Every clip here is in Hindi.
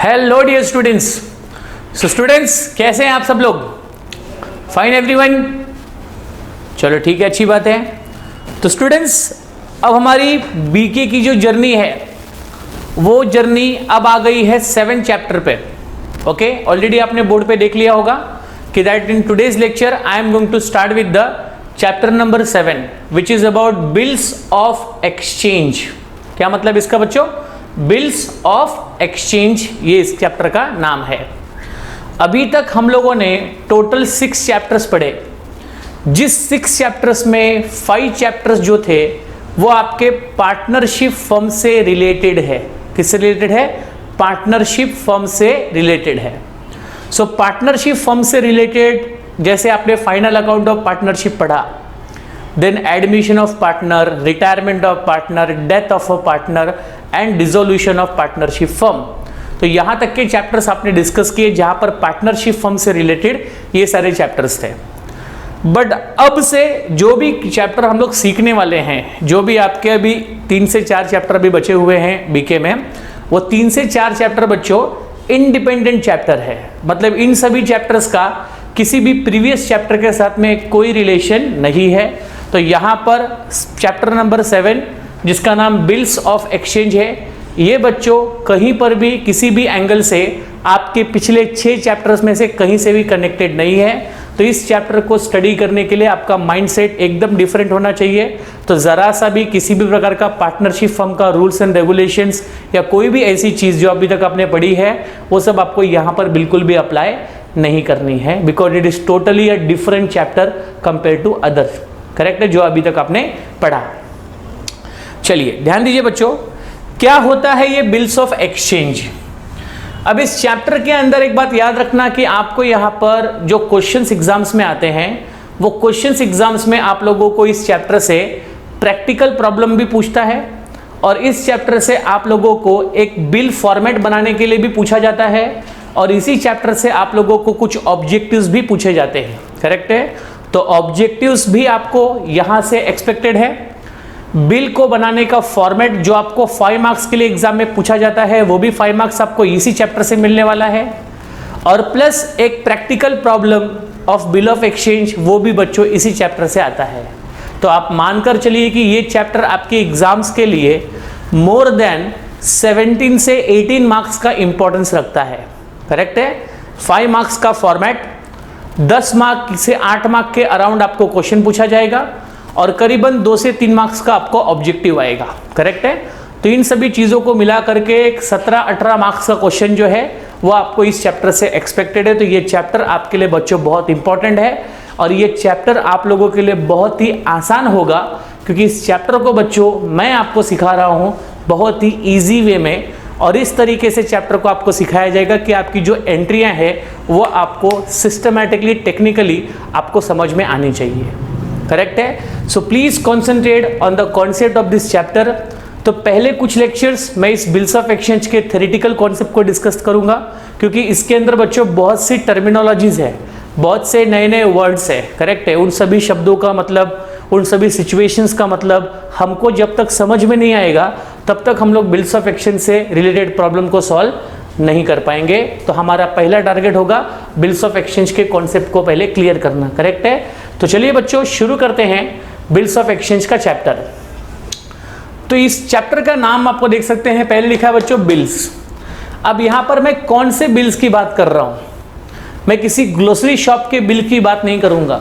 Hello dear students. So students कैसे हैं आप सब लोग? Fine everyone? चलो ठीक है, अच्छी बात है। तो स्टूडेंट्स अब हमारी बीके की जो जर्नी है वो जर्नी अब आ गई है 7 चैप्टर पे। ओके, ऑलरेडी आपने बोर्ड पे देख लिया होगा कि that in today's lecture I am going to start with the chapter number 7 which is about bills of exchange. क्या मतलब इसका बच्चों? बिल्स ऑफ एक्सचेंज, ये इस चैप्टर का नाम है। अभी तक हम लोगों ने टोटल 6 चैप्टर्स पढ़े, जिस 6 चैप्टर्स में 5 चैप्टर्स जो थे वो आपके पार्टनरशिप फर्म से रिलेटेड है। किससे रिलेटेड है? पार्टनरशिप फर्म से रिलेटेड है। सो पार्टनरशिप फर्म से रिलेटेड जैसे आपने फाइनल अकाउंट ऑफ पार्टनरशिप पढ़ा, then admission of partner, retirement of partner, death of a partner and dissolution of partnership firm. तो यहां तक के चैप्टर्स आपने डिस्कस किए जहां पर पार्टनरशिप फर्म से रिलेटेड ये सारे चैप्टर्स थे। बट अब से जो भी चैप्टर हम लोग सीखने वाले हैं, जो भी आपके अभी 3 से 4 चैप्टर अभी बचे हुए हैं बीके में, वो 3 से 4 चैप्टर बच्चों इंडिपेंडेंट चैप्टर है। मतलब इन सभी चैप्टर्स का किसी भी प्रीवियस चैप्टर के साथ में कोई रिलेशन नहीं है। तो यहाँ पर चैप्टर नंबर 7 जिसका नाम बिल्स ऑफ एक्सचेंज है, ये बच्चों कहीं पर भी किसी भी एंगल से आपके पिछले 6 चैप्टर्स में से कहीं से भी कनेक्टेड नहीं है। तो इस चैप्टर को स्टडी करने के लिए आपका माइंडसेट एकदम डिफरेंट होना चाहिए। तो ज़रा सा भी किसी भी प्रकार का पार्टनरशिप फर्म का रूल्स एंड रेगुलेशंस या कोई भी ऐसी चीज़ जो अभी तक आपने पढ़ी है वो सब आपको यहाँ पर बिल्कुल भी अप्लाई नहीं करनी है, because it is totally a different chapter compare to other. Correct है, जो अभी तक आपने पढ़ा। चलिए ध्यान दीजिए बच्चों, क्या होता है ये बिल्स ऑफ एक्सचेंज। अब इस चैप्टर के अंदर एक बात याद रखना कि आपको यहाँ पर जो क्वेश्चंस एग्जाम्स में आते हैं वो क्वेश्चंस एग्जाम्स में आप लोगों को इस चैप्टर से प्रैक्टिकल प्रॉब्लम भी पूछता है और इस चैप्टर से आप लोगों को एक बिल फॉर्मेट बनाने के लिए भी पूछा जाता है और इसी चैप्टर से आप लोगों को कुछ ऑब्जेक्टिव्स भी पूछे जाते हैं। करेक्ट है, तो ऑब्जेक्टिव्स भी आपको यहाँ से एक्सपेक्टेड है। बिल को बनाने का फॉर्मेट जो आपको 5 मार्क्स के लिए एग्जाम में पूछा जाता है वो भी 5 मार्क्स आपको इसी चैप्टर से मिलने वाला है। और प्लस एक practical problem of bill of exchange वो भी बच्चों इसी चैप्टर से आता है। तो आप मानकर चलिए कि ये चैप्टर आपके एग्जाम्स के लिए मोर देन 17 से 18 मार्क्स का इंपॉर्टेंस रखता है। करेक्ट है, 5 मार्क्स का फॉर्मेट, 10 मार्क से 8 मार्क के अराउंड आपको क्वेश्चन पूछा जाएगा और करीबन 2 से 3 मार्क्स का आपको ऑब्जेक्टिव आएगा। करेक्ट है, तो इन सभी चीज़ों को मिला करके एक 17-18 मार्क्स का क्वेश्चन जो है वो आपको इस चैप्टर से एक्सपेक्टेड है। तो ये चैप्टर आपके लिए बच्चों बहुत इंपॉर्टेंट है और ये चैप्टर आप लोगों के लिए बहुत ही आसान होगा क्योंकि इस चैप्टर को बच्चों मैं आपको सिखा रहा हूँ बहुत ही ईजी वे में और इस तरीके से चैप्टर को आपको सिखाया जाएगा कि आपकी जो एंट्रियाँ हैं वो आपको सिस्टमैटिकली, टेक्निकली आपको समझ में आनी चाहिए। करेक्ट है, so please concentrate on the concept of this chapter. तो पहले कुछ लेक्चर्स मैं इस बिल्स ऑफ एक्सचेंज के थ्योरेटिकल कॉन्सेप्ट को डिस्कस करूंगा क्योंकि इसके अंदर बच्चों बहुत सी टर्मिनोलॉजीज है, बहुत से नए नए वर्ड्स है। करेक्ट है, उन सभी शब्दों का मतलब, उन सभी सिचुएशंस का मतलब हमको जब तक समझ में नहीं आएगा तब तक हम लोग बिल्स ऑफ एक्सचेंज से रिलेटेड प्रॉब्लम को सॉल्व नहीं कर पाएंगे। तो हमारा पहला टारगेट होगा बिल्स ऑफ एक्सचेंज के कॉन्सेप्ट को पहले क्लियर करना। करेक्ट है, तो चलिए बच्चों शुरू करते हैं बिल्स ऑफ एक्सचेंज का चैप्टर। तो इस चैप्टर का नाम आपको देख सकते हैं, पहले लिखा है बच्चों बिल्स। अब यहां पर मैं कौन से बिल्स की बात कर रहा हूं? मैं किसी ग्लोसरी शॉप के बिल की बात नहीं करूंगा,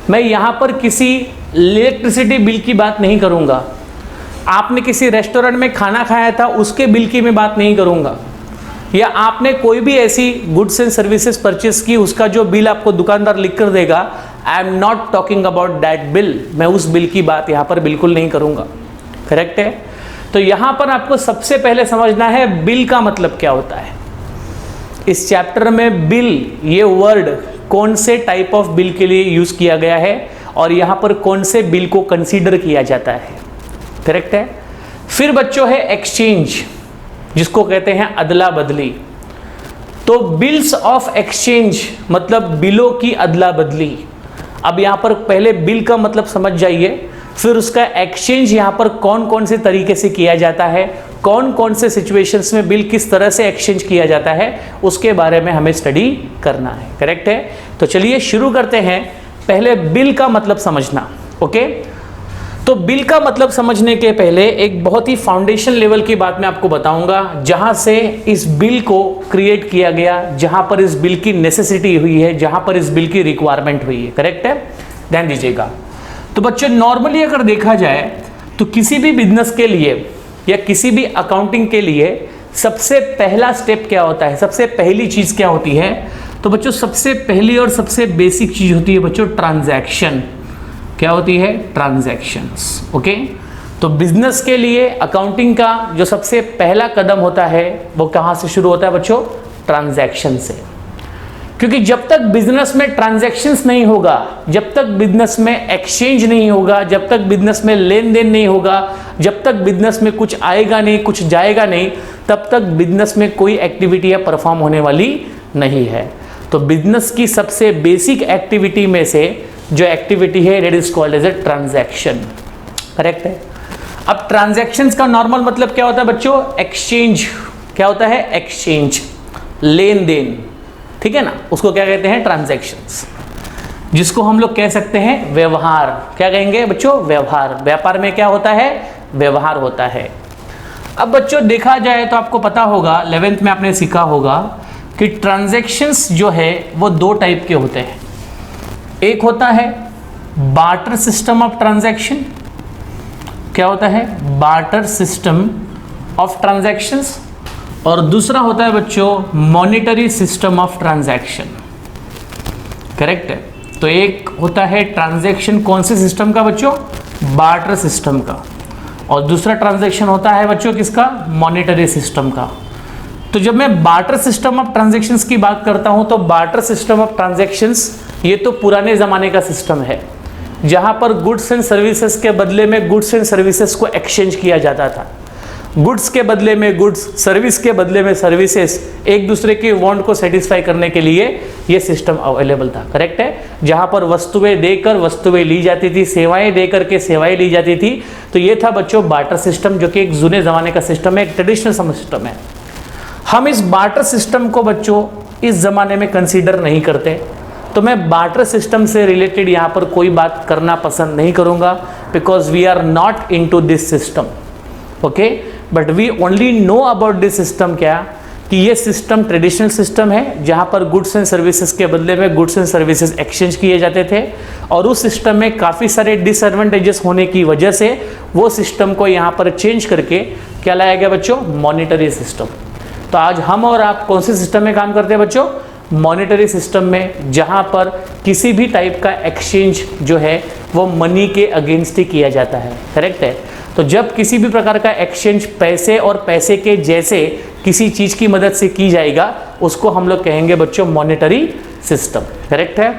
मैं यहां पर किसी इलेक्ट्रिसिटी बिल की बात नहीं करूंगा, आपने किसी रेस्टोरेंट में खाना खाया था उसके बिल की मैं बात नहीं करूंगा, या आपने कोई भी ऐसी गुड्स एंड सर्विसेज परचेस की उसका जो बिल आपको दुकानदार लिख कर देगा, I am not talking about that bill. मैं उस बिल की बात यहाँ पर बिल्कुल नहीं करूँगा। करेक्ट है, तो यहाँ पर आपको सबसे पहले समझना है बिल का मतलब क्या होता है। इस चैप्टर में बिल ये वर्ड कौन से टाइप ऑफ बिल के लिए यूज किया गया है और यहाँ पर कौन से बिल को कंसीडर किया जाता है। करेक्ट है, फिर बच्चों है एक्सचेंज जिसको कहते हैं अदला बदली। तो बिल्स ऑफ एक्सचेंज मतलब बिलों की अदला बदली। अब यहां पर पहले बिल का मतलब समझ जाइए। फिर उसका एक्सचेंज यहाँ पर कौन कौन से तरीके से किया जाता है, कौन कौन से सिचुएशंस में बिल किस तरह से एक्सचेंज किया जाता है, उसके बारे में हमें स्टडी करना है। करेक्ट है? तो चलिए शुरू करते हैं। पहले बिल का मतलब समझना। ओके, तो बिल का मतलब समझने के पहले एक बहुत ही फाउंडेशन लेवल की बात मैं आपको बताऊंगा, जहां से इस बिल को क्रिएट किया गया, जहां पर इस बिल की नेसेसिटी हुई है, जहां पर इस बिल की रिक्वायरमेंट हुई है। करेक्ट है? ध्यान दीजिएगा। तो बच्चों नॉर्मली अगर देखा जाए तो किसी भी बिजनेस के लिए या किसी भी अकाउंटिंग के लिए सबसे पहला स्टेप क्या होता है, सबसे पहली चीज क्या होती है? तो बच्चों सबसे पहली और सबसे बेसिक चीज होती है बच्चों ट्रांजैक्शन। क्या होती है? ट्रांजैक्शंस। ओके, तो बिजनेस के लिए अकाउंटिंग का जो सबसे पहला कदम होता है वो कहां से शुरू होता है बच्चों? ट्रांजैक्शन से। क्योंकि जब तक बिजनेस में ट्रांजैक्शंस नहीं होगा, जब तक बिजनेस में एक्सचेंज नहीं होगा, जब तक बिजनेस में लेन देन नहीं होगा, जब तक बिजनेस में कुछ आएगा नहीं, कुछ जाएगा नहीं, तब तक बिजनेस में कोई एक्टिविटी या परफॉर्म होने वाली नहीं है। तो बिजनेस की सबसे बेसिक एक्टिविटी में से जो एक्टिविटी है that is called as a transaction. Correct है? अब ट्रांजैक्शंस का नॉर्मल मतलब क्या होता है बच्चों? एक्सचेंज। क्या होता है? एक्सचेंज, लेन देन। ठीक है ना? उसको क्या कहते हैं? ट्रांजैक्शंस, जिसको हम लोग कह सकते हैं व्यवहार। क्या कहेंगे बच्चों? व्यवहार। व्यापार में क्या होता है? व्यवहार होता है। अब बच्चों देखा जाए तो आपको पता होगा, 11th में आपने सीखा होगा कि ट्रांजैक्शंस जो है वो दो टाइप के होते हैं। एक होता है बार्टर सिस्टम ऑफ ट्रांजैक्शन। क्या होता है? Barter system of transactions. और दूसरा होता है बच्चों monetary system of transaction. Correct है? तो एक होता है ट्रांजैक्शन कौन से सिस्टम का बच्चों? बार्टर सिस्टम का। और दूसरा ट्रांजैक्शन होता है बच्चों किसका? मॉनिटरी सिस्टम का। तो जब मैं बार्टर सिस्टम ऑफ ट्रांजैक्शंस की बात करता हूं तो बार्टर सिस्टम ऑफ ट्रांजैक्शंस ये तो पुराने जमाने का सिस्टम है, जहां पर गुड्स एंड सर्विसेज के बदले में गुड्स एंड सर्विसेज को एक्सचेंज किया जाता था। गुड्स के बदले में गुड्स, सर्विस के बदले में सर्विसेज, एक दूसरे के वांट को सेटिस्फाई करने के लिए ये सिस्टम अवेलेबल था। करेक्ट है? जहां पर वस्तुएं देकर वस्तुएं ली जाती थी, सेवाएं देकर के सेवाएं ली जाती थी। तो ये था बच्चों बार्टर सिस्टम, जो कि एक जुने जमाने का सिस्टम है, एक ट्रेडिशनल सिस्टम है। हम इस बार्टर सिस्टम को बच्चों इस जमाने में कंसीडर नहीं करते, तो मैं बार्टर सिस्टम से रिलेटेड यहाँ पर कोई बात करना पसंद नहीं करूँगा, because we are not into this system. Okay, but we only know about this system. क्या? कि ये सिस्टम ट्रेडिशनल सिस्टम है, जहाँ पर गुड्स एंड सर्विसेज के बदले में गुड्स एंड सर्विसेज एक्सचेंज किए जाते थे। और उस सिस्टम में काफ़ी सारे डिसएडवांटेजेस होने की वजह से वो सिस्टम को यहाँ पर चेंज करके क्या लाया गया बच्चों? Monetary system. तो आज हम और आप कौन से सिस्टम में काम करते हैं बच्चों? मॉनिटरी सिस्टम में, जहां पर किसी भी टाइप का एक्सचेंज जो है वो मनी के अगेंस्ट ही किया जाता है। करेक्ट है? तो जब किसी भी प्रकार का एक्सचेंज पैसे और पैसे के जैसे किसी चीज की मदद से की जाएगा, उसको हम लोग कहेंगे बच्चों मॉनिटरी सिस्टम। करेक्ट है?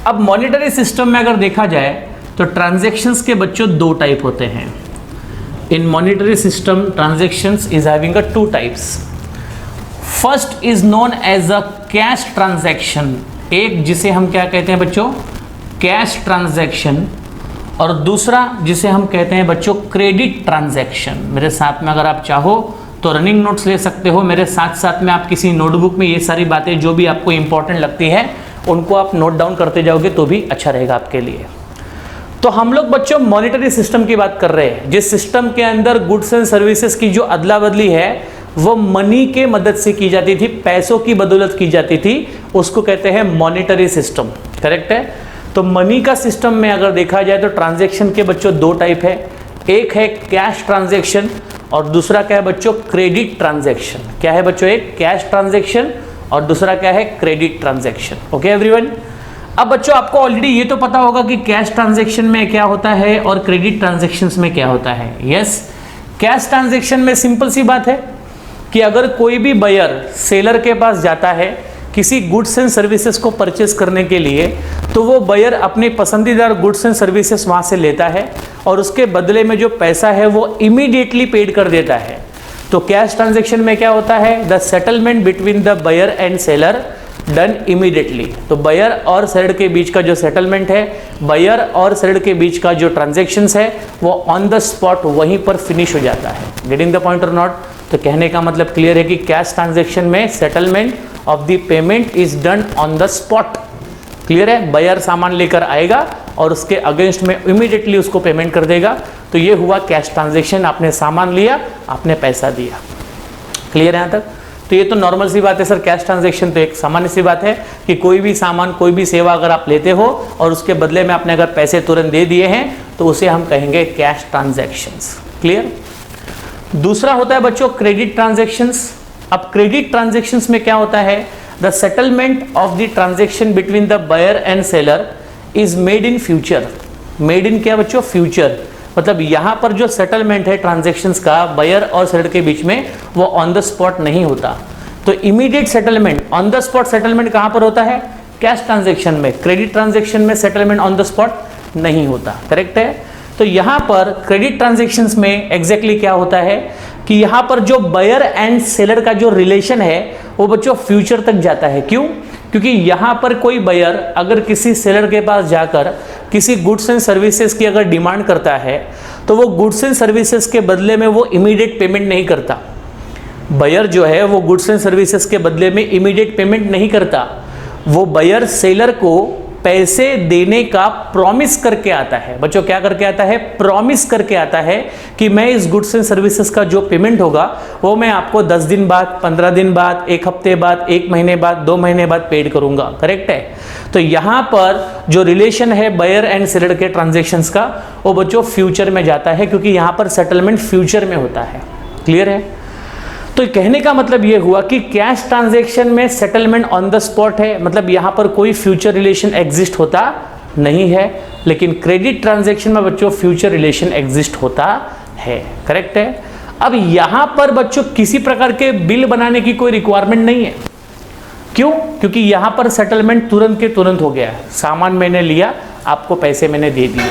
अब मॉनिटरी सिस्टम में अगर देखा जाए तो ट्रांजैक्शंस के बच्चों दो टाइप होते हैं। In monetary system transactions is having two types. First is known as a cash transaction, एक जिसे हम क्या कहते हैं बच्चों? Cash transaction. और दूसरा जिसे हम कहते हैं बच्चों क्रेडिट ट्रांजैक्शन। मेरे साथ में अगर आप चाहो तो रनिंग नोट्स ले सकते हो, मेरे साथ साथ में आप किसी नोटबुक में ये सारी बातें जो भी आपको इंपॉर्टेंट लगती है उनको आप नोट डाउन करते जाओगे तो भी अच्छा रहेगा आपके लिए। तो हम लोग बच्चों मॉनिटरी सिस्टम की बात कर रहे हैं, जिस सिस्टम के अंदर गुड्स एंड सर्विसेज की जो अदला बदली है वो मनी के मदद से की जाती थी, पैसों की बदौलत की जाती थी, उसको कहते हैं मॉनिटरी सिस्टम। करेक्ट है? तो मनी का सिस्टम में अगर देखा जाए तो ट्रांजैक्शन के बच्चों दो टाइप है, एक है कैश ट्रांजैक्शन और दूसरा क्या है बच्चों? Credit transaction. क्या है बच्चों? एक कैश ट्रांजैक्शन और दूसरा क्या है? Credit transaction. Okay everyone? अब बच्चों आपको ऑलरेडी ये तो पता होगा कि कैश ट्रांजैक्शन में क्या होता है और क्रेडिट ट्रांजैक्शंस में क्या होता है। यस, कैश ट्रांजैक्शन में सिंपल सी बात है कि अगर कोई भी बायर सेलर के पास जाता है किसी गुड्स एंड सर्विसेज को परचेस करने के लिए, तो वो बायर अपनी पसंदीदा गुड्स एंड सर्विसेज वहाँ से लेता है और उसके बदले में जो पैसा है वो इमीडिएटली पेड कर देता है। तो कैश ट्रांजैक्शन में क्या होता है? The settlement between the buyer and seller done immediately. तो बायर और सेलर के बीच का जो सेटलमेंट है, बायर और सेलर के बीच का जो ट्रांजैक्शंस है वो ऑन द स्पॉट वहीं पर फिनिश हो जाता है। गेटिंग द पॉइंट और नॉट? तो कहने का मतलब क्लियर है कि कैश ट्रांजैक्शन में settlement of the payment is done on the spot. Clear है? बायर सामान लेकर आएगा और उसके अगेंस्ट में इमीडिएटली उसको पेमेंट कर देगा। तो ये हुआ कैश ट्रांजैक्शन, आपने सामान लिया, आपने पैसा दिया। क्लियर है यहाँ तक? तो ये तो नॉर्मल सी बात है सर, कैश ट्रांजैक्शन तो एक सामान्य सी बात है कि कोई भी सामान, कोई भी सेवा अगर आप लेते हो और उसके बदले में आपने अगर पैसे तुरंत दे दिए हैं तो उसे हम कहेंगे कैश ट्रांजैक्शंस। क्लियर? दूसरा होता है बच्चों क्रेडिट ट्रांजैक्शंस। अब क्रेडिट ट्रांजैक्शंस में क्या होता है? The settlement of the transaction between the buyer and seller is made in future. Made in क्या बच्चों? फ्यूचर। मतलब यहां पर जो सेटलमेंट है ट्रांजैक्शंस का बायर और सेलर के बीच में वो ऑन द स्पॉट नहीं होता। तो immediate settlement, on the spot settlement कहां पर होता है? कैश ट्रांजैक्शन में। क्रेडिट ट्रांजैक्शन में सेटलमेंट ऑन द स्पॉट नहीं होता। करेक्ट है? तो यहां पर क्रेडिट ट्रांजैक्शंस में एग्जैक्टली क्या होता है कि यहां पर जो बायर एंड सेलर का जो रिलेशन है वो बच्चों फ्यूचर तक जाता है। क्यों? क्योंकि यहां पर कोई बायर अगर किसी सेलर के पास जाकर किसी गुड्स एंड सर्विसेज की अगर डिमांड करता है तो वो गुड्स एंड सर्विसेज के बदले में वो इमीडिएट पेमेंट नहीं करता। बायर जो है वो गुड्स एंड सर्विसेज के बदले में इमीडिएट पेमेंट नहीं करता। वो बायर सेलर को पैसे देने का प्रॉमिस करके आता है। बच्चों क्या करके आता है? प्रॉमिस करके आता है कि मैं इस गुड्स एंड सर्विसेज का जो पेमेंट होगा वो मैं आपको 10 दिन बाद, 15 दिन बाद, 1 हफ्ते बाद, 1 महीने बाद, 2 महीने बाद पेड करूंगा। करेक्ट है? तो यहां पर जो रिलेशन है बायर एंड सेलर के ट्रांजैक्शंस का वो बच्चों फ्यूचर में जाता है, क्योंकि यहां पर सेटलमेंट फ्यूचर में होता है। क्लियर है? तो कहने का मतलब ये हुआ कि कैश ट्रांजैक्शन में सेटलमेंट ऑन द स्पॉट है, मतलब यहां पर कोई फ्यूचर रिलेशन एग्जिस्ट होता नहीं है। लेकिन क्रेडिट ट्रांजैक्शन में बच्चों फ्यूचर रिलेशन एग्जिस्ट होता है। करेक्ट है? अब यहां पर बच्चों किसी प्रकार के बिल बनाने की कोई रिक्वायरमेंट नहीं है। क्यों? क्योंकि यहां पर सेटलमेंट तुरंत के तुरंत हो गया। सामान मैंने लिया, आपको पैसे मैंने दे दिए।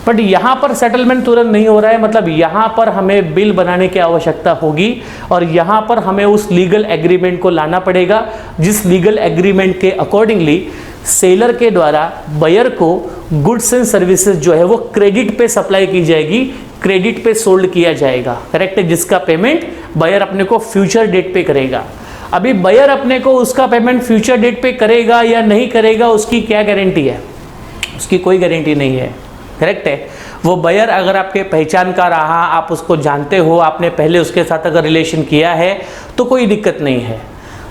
बट यहाँ पर सेटलमेंट तुरंत नहीं हो रहा है, मतलब यहाँ पर हमें बिल बनाने की आवश्यकता होगी और यहाँ पर हमें उस लीगल एग्रीमेंट को लाना पड़ेगा, जिस लीगल एग्रीमेंट के अकॉर्डिंगली सेलर के द्वारा बायर को गुड्स एंड सर्विसेज जो है वो क्रेडिट पे सप्लाई की जाएगी, क्रेडिट पे सोल्ड किया जाएगा। करेक्ट है? जिसका पेमेंट बायर अपने को फ्यूचर डेट पे करेगा। अभी बायर अपने को उसका पेमेंट फ्यूचर डेट पे करेगा या नहीं करेगा, उसकी क्या गारंटी है? उसकी कोई गारंटी नहीं है। करेक्ट है? वो बायर अगर आपके पहचान का रहा, आप उसको जानते हो, आपने पहले उसके साथ अगर रिलेशन किया है तो कोई दिक्कत नहीं है।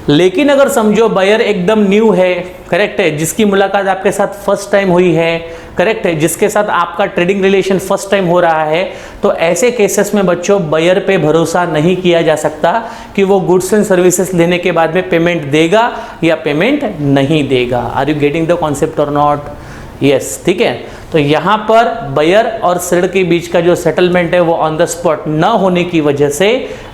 लेकिन अगर समझो बायर एकदम न्यू है, करेक्ट है, जिसकी मुलाकात आपके साथ फर्स्ट टाइम हुई है, करेक्ट है, जिसके साथ आपका ट्रेडिंग रिलेशन फर्स्ट टाइम हो रहा है, तो ऐसे केसेस में बच्चों बायर पे भरोसा नहीं किया जा सकता कि वो गुड्स एंड सर्विसेज लेने के बाद में पेमेंट देगा या पेमेंट नहीं देगा। Are you getting the concept और नॉट? यस, ठीक है। तो यहाँ पर बायर और सेलर के बीच का जो सेटलमेंट है वो ऑन द स्पॉट न होने की वजह से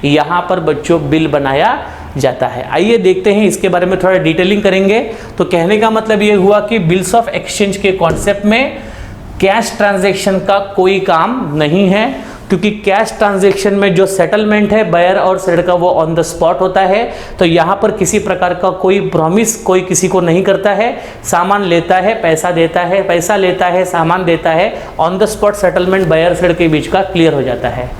यहाँ पर बच्चों बिल बनाया जाता है। आइए देखते हैं इसके बारे में थोड़ा डिटेलिंग करेंगे। तो कहने का मतलब ये हुआ कि बिल्स ऑफ एक्सचेंज के कॉन्सेप्ट में कैश ट्रांजैक्शन का कोई काम नहीं है, क्योंकि कैश ट्रांजैक्शन में जो सेटलमेंट है बायर और सेलर का वो ऑन द स्पॉट होता है। तो यहाँ पर किसी प्रकार का कोई प्रॉमिस कोई किसी को नहीं करता है। सामान लेता है, पैसा देता है, पैसा लेता है, सामान देता है, on the spot settlement buyer seller के बीच का क्लियर हो जाता है।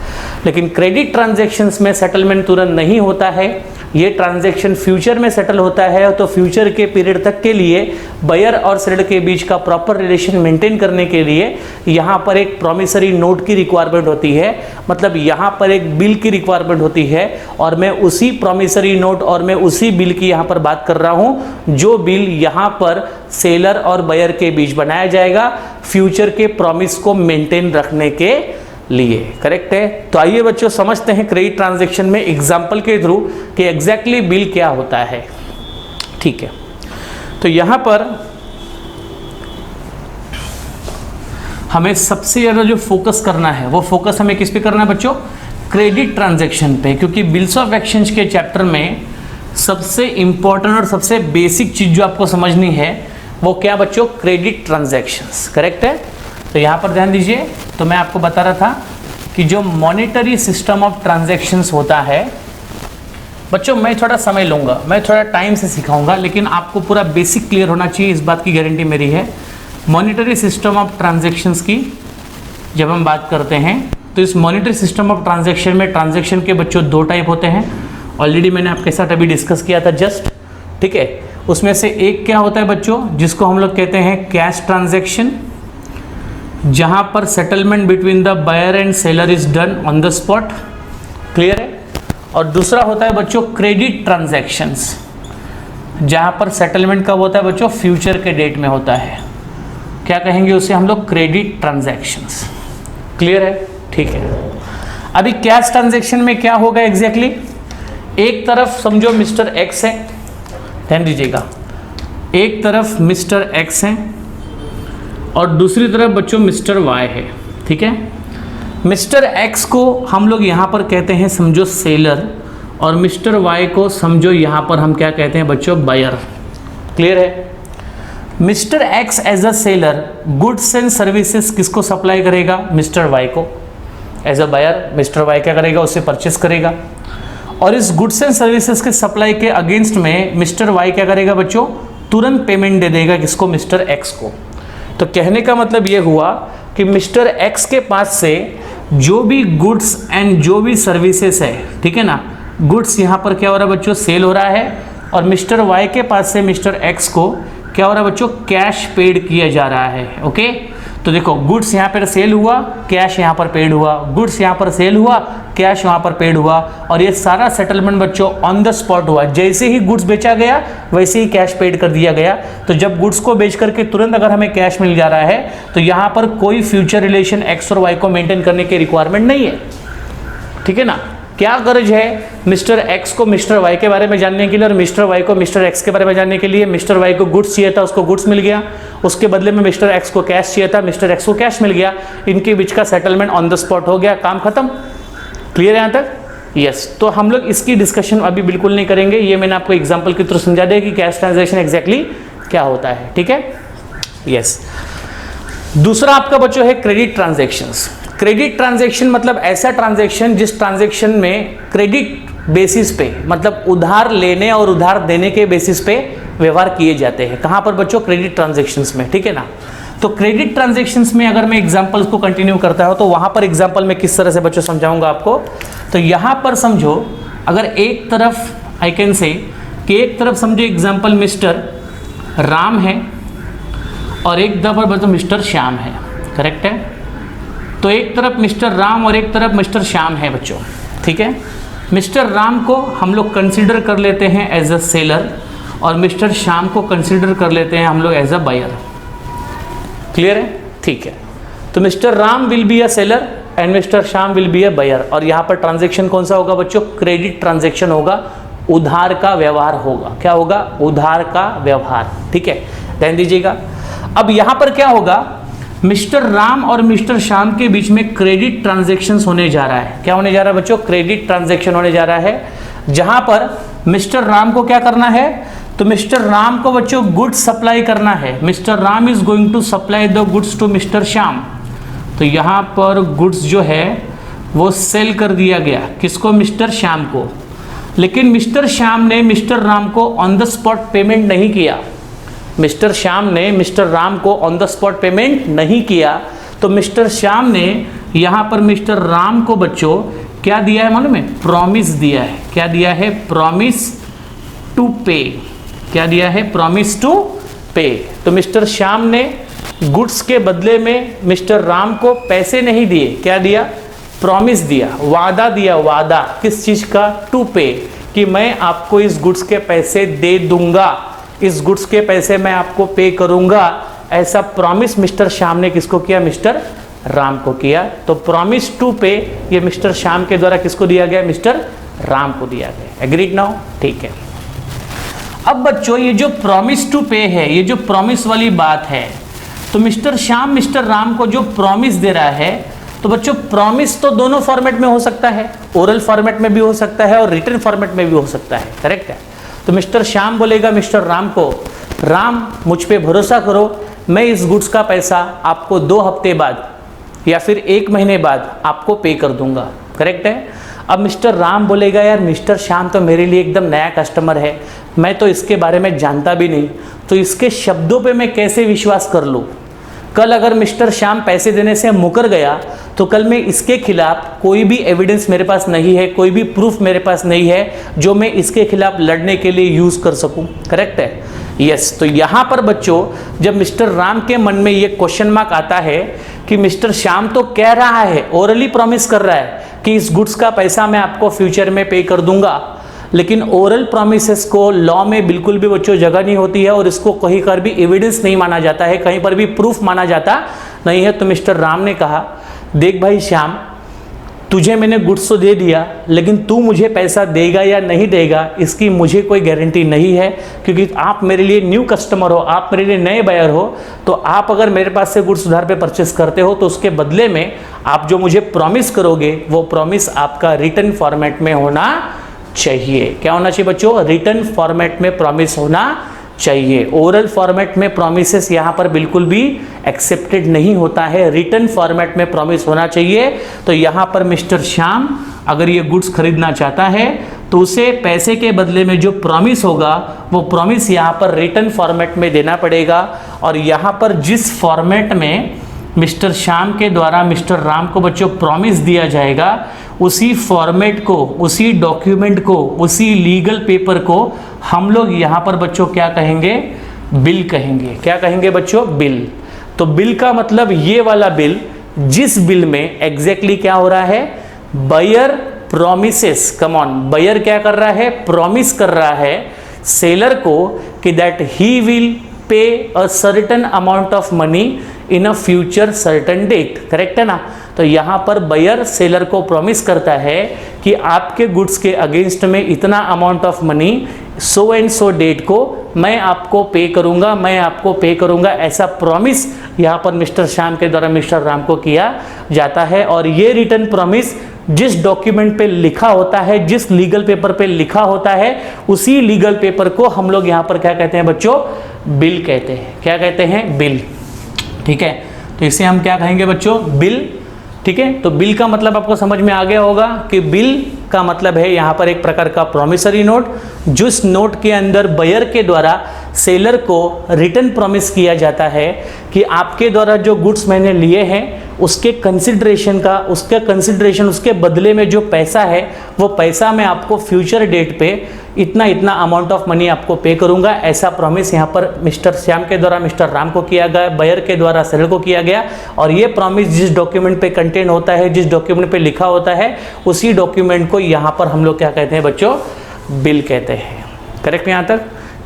लेकिन क्रेडिट ट्रांजैक्शंस में सेटलमेंट तुरंत नहीं होता है, ये ट्रांजैक्शन फ्यूचर में सेटल होता है। तो फ्यूचर के पीरियड तक के लिए बायर और सेलर के बीच का प्रॉपर रिलेशन मेंटेन करने के लिए यहाँ पर एक प्रॉमिसरी नोट की रिक्वायरमेंट होती है, मतलब यहाँ पर एक बिल की रिक्वायरमेंट होती है। और मैं उसी प्रॉमिसरी नोट और मैं उसी बिल की यहाँ पर बात कर रहा हूँ, जो बिल यहाँ पर सेलर और बायर के बीच बनाया जाएगा फ्यूचर के प्रॉमिस को मेंटेन रखने के लिए। करेक्ट है? तो आइए बच्चों समझते हैं क्रेडिट ट्रांजैक्शन में एग्जांपल के थ्रू कि एग्जैक्टली बिल क्या होता है। ठीक है, तो यहां पर हमें सबसे ज्यादा जो फोकस करना है वो फोकस हमें किस पे करना है बच्चों? क्रेडिट ट्रांजैक्शन पे, क्योंकि बिल्स ऑफ एक्सचेंज के चैप्टर में सबसे इंपॉर्टेंट और सबसे बेसिक चीज जो आपको समझनी है वो क्या बच्चों? Credit transactions. करेक्ट है? तो यहाँ पर ध्यान दीजिए, तो मैं आपको बता रहा था कि जो मॉनेटरी सिस्टम ऑफ ट्रांजैक्शंस होता है बच्चों मैं थोड़ा समय लूँगा, मैं थोड़ा टाइम से सिखाऊंगा, लेकिन आपको पूरा बेसिक क्लियर होना चाहिए, इस बात की गारंटी मेरी है। मॉनिटरी सिस्टम ऑफ ट्रांजैक्शंस की जब हम बात करते हैं तो इस मॉनिटरी सिस्टम ऑफ ट्रांजैक्शन में ट्रांजैक्शन के बच्चों 2 टाइप होते हैं। ऑलरेडी मैंने आपके साथ अभी डिस्कस किया था जस्ट, ठीक है। उसमें से एक क्या होता है बच्चों, जिसको हम लोग कहते हैं कैश ट्रांजैक्शन, जहां पर settlement between the buyer and seller is done on the spot, clear है। और दूसरा होता है बच्चों क्रेडिट ट्रांजैक्शंस, जहां पर सेटलमेंट कब होता है बच्चों, फ्यूचर के डेट में होता है। क्या कहेंगे उसे हम लोग, क्रेडिट ट्रांजैक्शंस, क्लियर है, ठीक है। अभी कैश ट्रांजैक्शन में क्या होगा एग्जैक्टली, एक तरफ समझो मिस्टर एक्स है, ध्यान दीजिएगा, एक तरफ मिस्टर एक्स है और दूसरी तरफ बच्चों मिस्टर वाई है, ठीक है। मिस्टर एक्स को हम लोग यहाँ पर कहते हैं समझो सेलर, और मिस्टर वाई को समझो यहाँ पर हम क्या कहते हैं बच्चों, बायर, क्लियर है। Mister X as a seller goods and services किसको सप्लाई करेगा, मिस्टर वाई को। As a buyer mister Y क्या करेगा, उससे परचेस करेगा, और इस गुड्स एंड सर्विसेज के सप्लाई के अगेंस्ट में मिस्टर वाई क्या करेगा बच्चों, तुरंत पेमेंट दे देगा किसको, मिस्टर एक्स को। तो कहने का मतलब ये हुआ कि मिस्टर एक्स के पास से जो भी गुड्स एंड जो भी सर्विसेज है, ठीक है ना, गुड्स यहाँ पर क्या हो रहा है बच्चों, सेल हो रहा है, और मिस्टर वाई के पास से मिस्टर एक्स को क्या हो रहा है बच्चों, कैश पेड किया जा रहा है, ओके। तो देखो गुड्स यहाँ पर सेल हुआ, कैश यहाँ पर पेड हुआ, गुड्स यहाँ पर सेल हुआ, कैश यहाँ पर पेड हुआ, और ये सारा सेटलमेंट बच्चों ऑन द स्पॉट हुआ। जैसे ही गुड्स बेचा गया वैसे ही कैश पेड कर दिया गया। तो जब गुड्स को बेच करके तुरंत अगर हमें कैश मिल जा रहा है तो यहाँ पर कोई फ्यूचर रिलेशन एक्स और वाई को मेंटेन करने की रिक्वायरमेंट नहीं है, ठीक है ना। क्या गरज है मिस्टर एक्स को मिस्टर वाई के बारे में जानने के लिए और मिस्टर वाई को मिस्टर एक्स के बारे में जानने के लिए। मिस्टर वाई को गुड्स चाहिए था, उसको गुड्स मिल गया, उसके बदले में मिस्टर एक्स को कैश चाहिए था, मिस्टर एक्स को कैश मिल गया, इनके बीच का सेटलमेंट ऑन द स्पॉट हो गया, काम खत्म, क्लियर है यहाँ तक, यस। तो हम लोग इसकी डिस्कशन अभी बिल्कुल नहीं करेंगे, ये मैंने आपको एग्जाम्पल के थ्रू समझा दिया कि कैश ट्रांजेक्शन एग्जैक्टली क्या होता है, ठीक है, यस। दूसरा आपका बच्चों है क्रेडिट ट्रांजेक्शन्स। क्रेडिट ट्रांजैक्शन मतलब ऐसा ट्रांजैक्शन जिस ट्रांजैक्शन में क्रेडिट बेसिस पे, मतलब उधार लेने और उधार देने के बेसिस पे व्यवहार किए जाते हैं। कहाँ पर बच्चों, क्रेडिट ट्रांजैक्शंस में, ठीक है ना। तो क्रेडिट ट्रांजैक्शंस में अगर मैं एग्जांपल्स को कंटिन्यू करता हूँ तो वहाँ पर एग्जांपल में किस तरह से बच्चों समझाऊंगा आपको। तो यहाँ पर समझो अगर एक तरफ आई कैन से कि एक तरफ समझो एग्जाम्पल मिस्टर राम है और एक तरफ बच्चों मिस्टर श्याम है, करेक्ट है। तो एक तरफ मिस्टर राम और एक तरफ मिस्टर श्याम है बच्चों, ठीक है। मिस्टर राम को हम लोग कंसीडर कर लेते हैं एज अ सेलर और मिस्टर श्याम को कंसीडर कर लेते हैं हम लोग एज अ बायर, क्लियर है, ठीक है। तो mister Ram will be a seller and mister Shyam will be a buyer, और यहाँ पर ट्रांजैक्शन कौन सा होगा बच्चों, क्रेडिट ट्रांजैक्शन होगा, उधार का व्यवहार होगा। क्या होगा, उधार का व्यवहार, ठीक है, ध्यान दीजिएगा। अब यहाँ पर क्या होगा, मिस्टर राम और मिस्टर श्याम के बीच में क्रेडिट ट्रांजैक्शंस होने जा रहा है। क्या होने जा रहा है बच्चों, क्रेडिट ट्रांजैक्शन होने जा रहा है, जहां पर मिस्टर राम को क्या करना है, तो मिस्टर राम को बच्चों गुड्स सप्लाई करना है। Mister Ram is going to supply the goods to mister Shyam. तो यहाँ पर गुड्स जो है वो सेल कर दिया गया, किसको, मिस्टर श्याम को। लेकिन मिस्टर श्याम ने मिस्टर राम को ऑन द स्पॉट पेमेंट नहीं किया। मिस्टर श्याम ने मिस्टर राम को ऑन द स्पॉट पेमेंट नहीं किया, तो मिस्टर श्याम ने यहाँ पर मिस्टर राम को बच्चों क्या दिया है मालूम है, प्रॉमिस दिया है। क्या दिया है, प्रॉमिस टू पे। क्या दिया है, प्रॉमिस टू पे। तो मिस्टर श्याम ने गुड्स के बदले में मिस्टर राम को पैसे नहीं दिए, क्या दिया, प्रॉमिस दिया, वादा दिया। वादा किस चीज़ का, टू पे, कि मैं आपको इस गुड्स के पैसे दे दूंगा, इस गुड्स के पैसे मैं आपको पे करूंगा। ऐसा प्रॉमिस मिस्टर श्याम ने किसको किया, मिस्टर राम को किया। तो प्रॉमिस टू पे ये मिस्टर श्याम के द्वारा किसको दिया गया, मिस्टर राम को दिया गया। एग्रीड नाउ, ठीक है। अब बच्चों ये जो प्रॉमिस टू पे है, ये जो प्रॉमिस वाली बात है, तो मिस्टर श्याम मिस्टर राम को जो प्रॉमिस दे रहा है, तो बच्चों प्रॉमिस तो दोनों फॉर्मेट में हो सकता है, ओरल फॉर्मेट में भी हो सकता है और रिटन फॉर्मेट में भी हो सकता है, करेक्ट है। तो मिस्टर श्याम बोलेगा मिस्टर राम को, राम मुझ पे भरोसा करो, मैं इस गुड्स का पैसा आपको 2 हफ्ते बाद या फिर 1 महीने बाद आपको पे कर दूंगा, करेक्ट है। अब मिस्टर राम बोलेगा यार मिस्टर श्याम तो मेरे लिए एकदम नया कस्टमर है, मैं तो इसके बारे में जानता भी नहीं, तो इसके शब्दों पे मैं कैसे विश्वास कर लूँ। कल अगर मिस्टर श्याम पैसे देने से मुकर गया तो कल मैं इसके खिलाफ कोई भी एविडेंस मेरे पास नहीं है, कोई भी प्रूफ मेरे पास नहीं है जो मैं इसके खिलाफ लड़ने के लिए यूज़ कर सकूं। करेक्ट है? यस। तो यहाँ पर बच्चों जब मिस्टर राम के मन में ये क्वेश्चन मार्क आता है कि मिस्टर श्याम तो कह रहा है, ओरली प्रॉमिस कर रहा है कि इस गुड्स का पैसा मैं आपको फ्यूचर में पे कर दूंगा, लेकिन ओरल प्रॉमिसेस को लॉ में बिल्कुल भी बच्चों जगह नहीं होती है और इसको कहीं पर भी एविडेंस नहीं माना जाता है, कहीं पर भी प्रूफ माना जाता नहीं है। तो मिस्टर राम ने कहा देख भाई श्याम, तुझे मैंने गुड्स तो दे दिया, लेकिन तू मुझे पैसा देगा या नहीं देगा इसकी मुझे कोई गारंटी नहीं है, क्योंकि आप मेरे लिए न्यू कस्टमर हो, आप मेरे लिए नए बायर हो। तो आप अगर मेरे पास से गुड्स उधार पे परचेस करते हो तो उसके बदले में आप जो मुझे प्रॉमिस करोगे वो प्रॉमिस आपका रिटर्न फॉर्मेट में होना चाहिए। क्या होना चाहिए बच्चों? रिटर्न फॉर्मेट में प्रॉमिस होना चाहिए। ओरल फॉर्मेट में प्रॉमिसेस यहाँ पर बिल्कुल भी एक्सेप्टेड नहीं होता है, रिटर्न फॉर्मेट में प्रॉमिस होना चाहिए। तो यहाँ पर मिस्टर श्याम अगर ये गुड्स खरीदना चाहता है तो उसे पैसे के बदले में जो प्रॉमिस होगा वो प्रॉमिस यहाँ पर रिटर्न फॉर्मेट में देना पड़ेगा। और यहाँ पर जिस फॉर्मेट में मिस्टर श्याम के द्वारा मिस्टर राम को बच्चों प्रॉमिस दिया जाएगा, उसी फॉर्मेट को, उसी डॉक्यूमेंट को, उसी लीगल पेपर को हम लोग यहाँ पर बच्चों क्या कहेंगे? बिल कहेंगे। क्या कहेंगे बच्चों? बिल। तो बिल का मतलब ये वाला बिल, जिस बिल में एग्जैक्टली क्या हो रहा है? Buyer promises, come on, buyer क्या कर रहा है? प्रॉमिस कर रहा है सेलर को कि that he will pay a certain amount of money in a future certain date. Correct है ना? तो यहाँ पर बायर सेलर को प्रॉमिस करता है कि आपके गुड्स के अगेंस्ट में इतना amount of money so and so date को मैं आपको पे करूँगा, मैं आपको पे करूँगा, ऐसा प्रॉमिस यहाँ पर मिस्टर श्याम के द्वारा मिस्टर राम को किया जाता है। और ये रिटर्न प्रॉमिस जिस डॉक्यूमेंट पे लिखा होता है, जिस लीगल पेपर पे लिखा होता है, उसी लीगल पेपर को हम लोग यहाँ पर क्या कहते हैं बच्चों? बिल कहते हैं। क्या कहते हैं? बिल। ठीक है, तो इसे हम क्या कहेंगे बच्चों? बिल। ठीक है, तो बिल का मतलब आपको समझ में आ गया होगा कि बिल का मतलब है यहाँ पर एक प्रकार का प्रॉमिसरी नोट, जिस नोट के अंदर बायर के द्वारा सेलर को रिटर्न प्रॉमिस किया जाता है कि आपके द्वारा जो गुड्स मैंने लिए हैं उसके कंसिडरेशन उसके बदले में जो पैसा है वो पैसा मैं आपको फ्यूचर डेट पे इतना इतना अमाउंट ऑफ मनी आपको पे करूंगा, ऐसा प्रॉमिस यहाँ पर मिस्टर श्याम के द्वारा मिस्टर राम को किया गया, बायर के द्वारा सेलर को किया गया। और ये प्रॉमिस जिस डॉक्यूमेंट पे कंटेन होता है, जिस डॉक्यूमेंट पे लिखा होता है, उसी डॉक्यूमेंट को यहाँ पर हम लोग क्या कहते हैं बच्चों? बिल कहते हैं। करेक्ट यहाँ तक?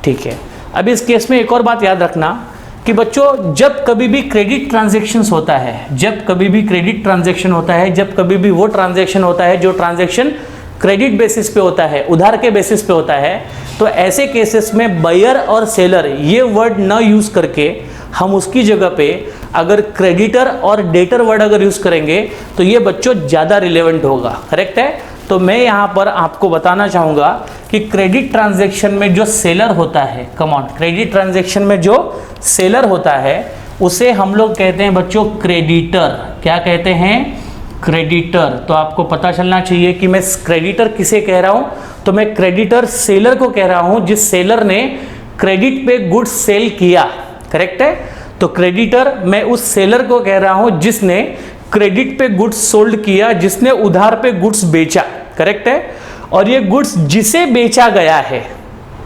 ठीक है। अब इस केस में एक और बात याद रखना कि बच्चों जब कभी भी क्रेडिट ट्रांजैक्शंस होता है, जब कभी भी क्रेडिट ट्रांजैक्शन होता है, जब कभी भी वो ट्रांजैक्शन होता है जो ट्रांजैक्शन क्रेडिट बेसिस पे होता है, उधार के बेसिस पे होता है, तो ऐसे केसेस में बायर और सेलर ये वर्ड न यूज करके हम उसकी जगह पे अगर क्रेडिटर और डेटर वर्ड अगर यूज करेंगे तो ये बच्चों ज़्यादा रिलेवेंट होगा। करेक्ट है? तो मैं यहाँ पर आपको बताना चाहूँगा कि क्रेडिट ट्रांजैक्शन में जो सेलर होता है, कम ऑन, क्रेडिट ट्रांजैक्शन में जो सेलर होता है उसे हम लोग कहते हैं बच्चों क्रेडिटर। क्या कहते हैं? क्रेडिटर। तो आपको पता चलना चाहिए कि मैं क्रेडिटर किसे कह रहा हूँ, तो मैं क्रेडिटर सेलर को कह रहा हूँ जिस सेलर ने क्रेडिट पे गुड्स सेल किया। करेक्ट है? तो क्रेडिटर मैं उस सेलर को कह रहा हूँ जिसने क्रेडिट पे गुड्स सोल्ड किया, जिसने उधार पे गुड्स बेचा। करेक्ट है? और ये गुड्स जिसे बेचा गया है,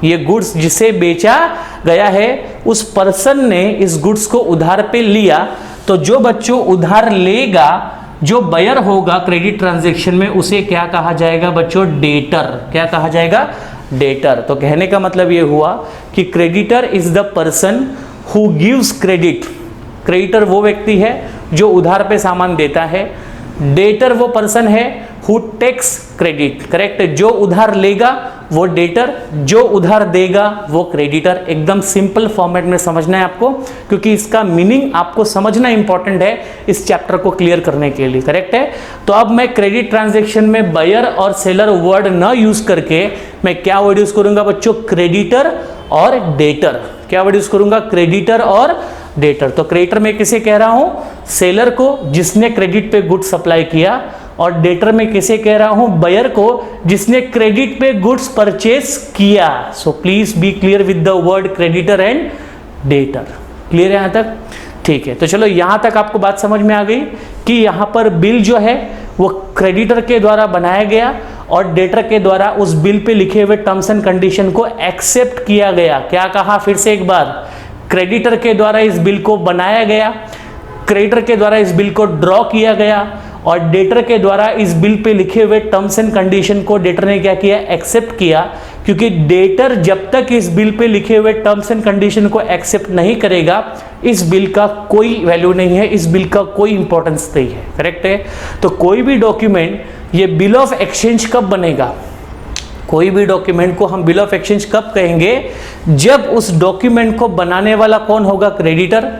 ये गुड्स जिसे बेचा गया है उस पर्सन ने इस गुड्स को उधार पे लिया। तो जो बच्चों उधार लेगा, जो बायर होगा क्रेडिट ट्रांजैक्शन में, उसे क्या कहा जाएगा बच्चों? डेटर। क्या कहा जाएगा? डेटर। तो कहने का मतलब ये हुआ कि creditor is the person who gives credit. Creditor वो व्यक्ति है जो उधार पे सामान देता है, डेटर वो पर्सन है हु टेक्स क्रेडिट। करेक्ट? जो उधार लेगा वो डेटर, जो उधार देगा वो क्रेडिटर। एकदम सिंपल फॉर्मेट में समझना है आपको, क्योंकि इसका मीनिंग आपको समझना इंपॉर्टेंट है इस चैप्टर को क्लियर करने के लिए। करेक्ट है? तो अब मैं क्रेडिट ट्रांजैक्शन में बायर और सेलर वर्ड न यूज करके मैं क्या वर्ड यूज करूंगा बच्चों? क्रेडिटर और डेटर। क्या वर्ड यूज करूंगा? क्रेडिटर और डेटर। तो क्रेडिटर मैं किसे कह रहा हूं? सेलर को जिसने क्रेडिट पे गुड सप्लाई किया, और डेटर में किसे कह रहा हूं, बायर को, जिसने क्रेडिट पे गुड्स परचेस किया। So please be clear with the word creditor and debtor. Clear है यहां तक? ठीक है, तो चलो यहां तक आपको बात समझ में आ गई कि यहां पर बिल जो है वो क्रेडिटर के द्वारा बनाया गया और डेटर के द्वारा उस बिल पे लिखे हुए टर्म्स एंड कंडीशन को एक्सेप्ट किया गया। क्या कहा फिर से एक बार, क्रेडिटर के द्वारा इस बिल को बनाया गया, क्रेडिटर के द्वारा इस बिल को ड्रॉ किया गया और डेटर के द्वारा इस बिल पे लिखे हुए टर्म्स एंड कंडीशन को डेटर ने क्या किया, एक्सेप्ट किया। क्योंकि डेटर जब तक इस बिल पे लिखे हुए टर्म्स एंड कंडीशन को एक्सेप्ट नहीं करेगा, इस बिल का कोई वैल्यू नहीं है, इस बिल का कोई इंपॉर्टेंस नहीं है। करेक्ट है? तो कोई भी डॉक्यूमेंट, ये बिल ऑफ एक्सचेंज कब बनेगा, कोई भी डॉक्यूमेंट को हम बिल ऑफ एक्सचेंज कब कहेंगे, जब उस डॉक्यूमेंट को बनाने वाला कौन होगा, क्रेडिटर,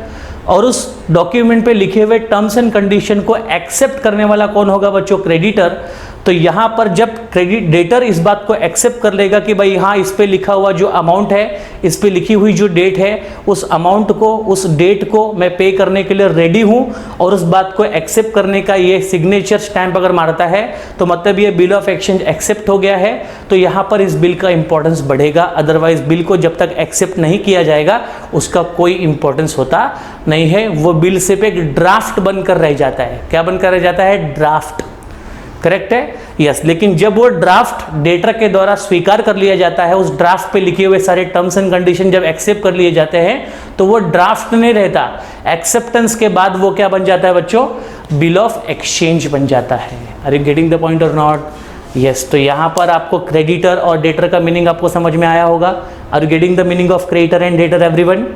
और उस डॉक्यूमेंट पे लिखे हुए टर्म्स एंड कंडीशन को एक्सेप्ट करने वाला कौन होगा बच्चों, क्रेडिटर। तो यहां पर जब क्रेडिट डेटर इस बात को एक्सेप्ट कर लेगा कि भाई हाँ, इस पे लिखा हुआ जो अमाउंट है, इस पे लिखी हुई जो डेट है, उस अमाउंट को, उस डेट को मैं पे करने के लिए रेडी हूं, और उस बात को एक्सेप्ट करने का ये सिग्नेचर स्टैंप अगर मारता है तो मतलब ये बिल ऑफ एक्सचेंज एक्सेप्ट हो गया है। तो यहां पर इस बिल का इंपॉर्टेंस बढ़ेगा, अदरवाइज बिल को जब तक एक्सेप्ट नहीं किया जाएगा उसका कोई इंपॉर्टेंस होता नहीं है, वो बिल सिर्फ एक ड्राफ्ट बनकर रह जाता है। क्या बनकर रह जाता है, ड्राफ्ट। करेक्ट है? यस। लेकिन जब वो ड्राफ्ट डेटर के द्वारा स्वीकार कर लिया जाता है, उस ड्राफ्ट पे लिखे हुए सारे टर्म्स एंड कंडीशन जब एक्सेप्ट कर लिए जाते हैं तो वो ड्राफ्ट नहीं रहता, एक्सेप्टेंस के बाद वो क्या बन जाता है बच्चों, बिल ऑफ एक्सचेंज बन जाता है। Are you getting the point और नॉट? यस। तो यहां पर आपको क्रेडिटर और डेटर का मीनिंग आपको समझ में आया होगा। Are you getting the meaning of creditor and debtor everyone?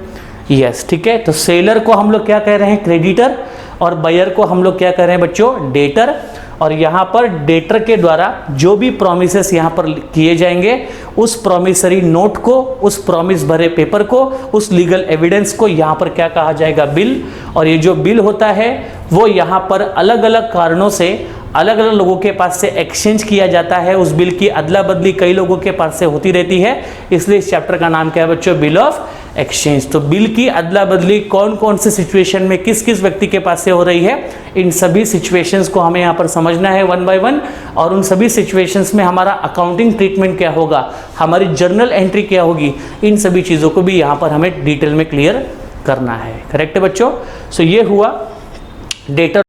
Yes. ठीक है, तो सेलर को हम लोग क्या कह रहे हैं, क्रेडिटर, और बायर को हम लोग क्या कह रहे हैं बच्चों, डेटर। और यहाँ पर डेटर के द्वारा जो भी प्रोमिसेस यहाँ पर किए जाएंगे, उस प्रोमिसरी नोट को, उस प्रॉमिस भरे पेपर को, उस लीगल एविडेंस को यहाँ पर क्या कहा जाएगा, बिल। और ये जो बिल होता है वो यहाँ पर अलग अलग कारणों से अलग अलग लोगों के पास से एक्सचेंज किया जाता है। उस बिल की अदला बदली कई लोगों के पास से होती रहती है, इसलिए इस चैप्टर का नाम क्या है बच्चों, बिल ऑफ एक्सचेंज। तो बिल की अदला बदली कौन कौन से सिचुएशन में किस किस व्यक्ति के पास से हो रही है, इन सभी सिचुएशंस को हमें यहाँ पर समझना है वन बाय वन। और उन सभी सिचुएशंस में हमारा अकाउंटिंग ट्रीटमेंट क्या होगा, हमारी जर्नल एंट्री क्या होगी, इन सभी चीज़ों को भी यहाँ पर हमें डिटेल में क्लियर करना है। करेक्ट है बच्चों? सो ये हुआ डेटर